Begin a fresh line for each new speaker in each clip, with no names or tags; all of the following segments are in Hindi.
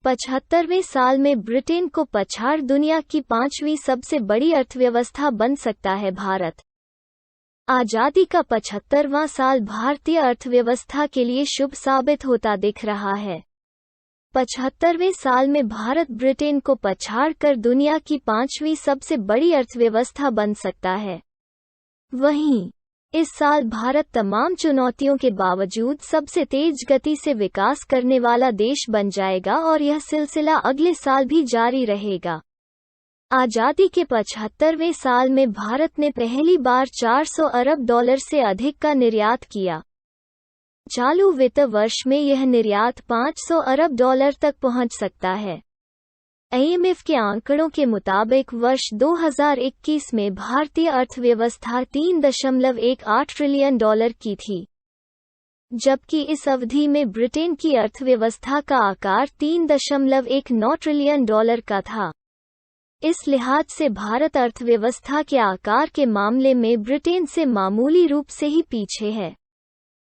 75वें साल में ब्रिटेन को पछाड़ दुनिया की 5वीं सबसे बड़ी अर्थव्यवस्था बन सकता है भारत। आज़ादी का 75वां साल भारतीय अर्थव्यवस्था के लिए शुभ साबित होता दिख रहा है। 75वें साल में भारत ब्रिटेन को पछाड़ कर दुनिया की 5वीं सबसे बड़ी अर्थव्यवस्था बन सकता है। वहीं इस साल भारत तमाम चुनौतियों के बावजूद सबसे तेज गति से विकास करने वाला देश बन जाएगा और यह सिलसिला अगले साल भी जारी रहेगा। आज़ादी के 75वें साल में भारत ने पहली बार 400 अरब डॉलर से अधिक का निर्यात किया। चालू वित्त वर्ष में यह निर्यात 500 अरब डॉलर तक पहुंच सकता है। IMF के आंकड़ों के मुताबिक वर्ष 2021 में भारतीय अर्थव्यवस्था 3.18 ट्रिलियन डॉलर की थी, जबकि इस अवधि में ब्रिटेन की अर्थव्यवस्था का आकार 3.19 ट्रिलियन डॉलर का था। इस लिहाज से भारत अर्थव्यवस्था के आकार के मामले में ब्रिटेन से मामूली रूप से ही पीछे है।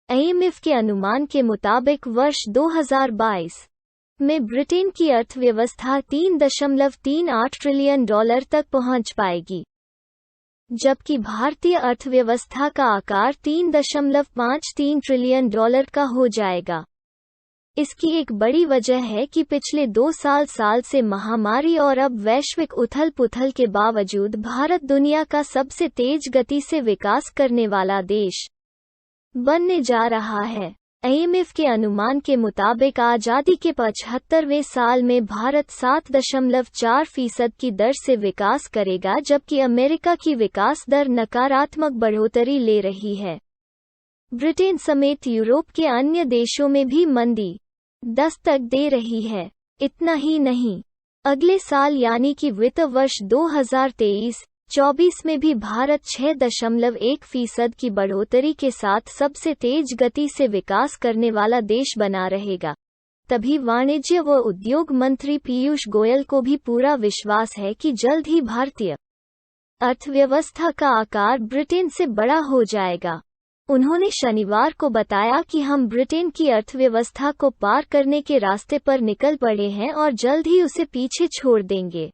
IMF के अनुमान के मुताबिक वर्ष 2022 में ब्रिटेन की अर्थव्यवस्था 3.38 ट्रिलियन डॉलर तक पहुंच पाएगी, जबकि भारतीय अर्थव्यवस्था का आकार 3.53 ट्रिलियन डॉलर का हो जाएगा। इसकी एक बड़ी वजह है कि पिछले 2 साल से महामारी और अब वैश्विक उथल-पुथल के बावजूद भारत दुनिया का सबसे तेज गति से विकास करने वाला देश बनने जा रहा है। IMF के अनुमान के मुताबिक आज़ादी के 75वें साल में भारत 7.4% की दर से विकास करेगा, जबकि अमेरिका की विकास दर नकारात्मक बढ़ोतरी ले रही है। ब्रिटेन समेत यूरोप के अन्य देशों में भी मंदी दस्तक दे रही है। इतना ही नहीं, अगले साल यानी कि वित्त वर्ष 2023-24 में भी भारत 6.1% की बढ़ोतरी के साथ सबसे तेज गति से विकास करने वाला देश बना रहेगा। तभी वाणिज्य व उद्योग मंत्री पीयूष गोयल को भी पूरा विश्वास है कि जल्द ही भारतीय अर्थव्यवस्था का आकार ब्रिटेन से बड़ा हो जाएगा। उन्होंने शनिवार को बताया कि हम ब्रिटेन की अर्थव्यवस्था को पार करने के रास्ते पर निकल पड़े हैं और जल्द ही उसे पीछे छोड़ देंगे।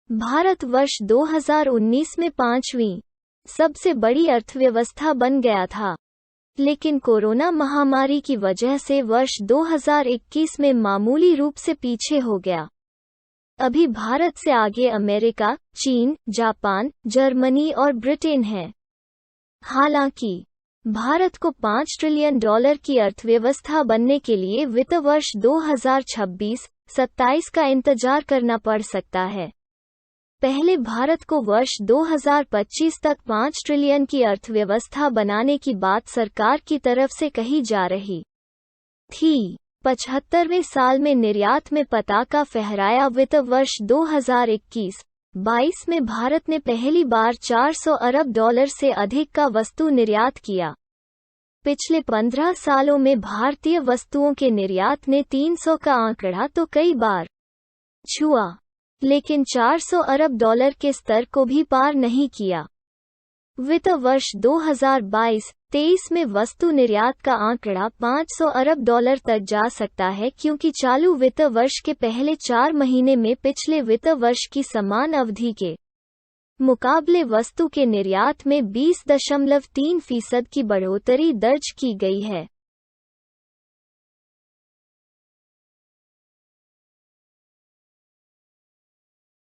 भारत वर्ष 2019 में 5वीं सबसे बड़ी अर्थव्यवस्था बन गया था, लेकिन कोरोना महामारी की वजह से वर्ष 2021 में मामूली रूप से पीछे हो गया। अभी भारत से आगे अमेरिका, चीन, जापान, जर्मनी और ब्रिटेन है। हालांकि भारत को 5 ट्रिलियन डॉलर की अर्थव्यवस्था बनने के लिए वित्त वर्ष 2026-27 का इंतजार करना पड़ सकता है। पहले भारत को वर्ष 2025 तक 5 ट्रिलियन की अर्थव्यवस्था बनाने की बात सरकार की तरफ से कही जा रही थी। 75वें साल में निर्यात में पताका फहराया। वित्त वर्ष 2021-22 में भारत ने पहली बार 400 अरब डॉलर से अधिक का वस्तु निर्यात किया। पिछले 15 सालों में भारतीय वस्तुओं के निर्यात ने 300 का आंकड़ा तो कई बार छुआ, लेकिन 400 अरब डॉलर के स्तर को भी पार नहीं किया। वित्त वर्ष 2022-23 में वस्तु निर्यात का आंकड़ा 500 अरब डॉलर तक जा सकता है, क्योंकि चालू वित्त वर्ष के पहले 4 महीने में पिछले वित्त वर्ष की समान अवधि के मुकाबले वस्तु के निर्यात में 20.3% की बढ़ोतरी दर्ज की गई है।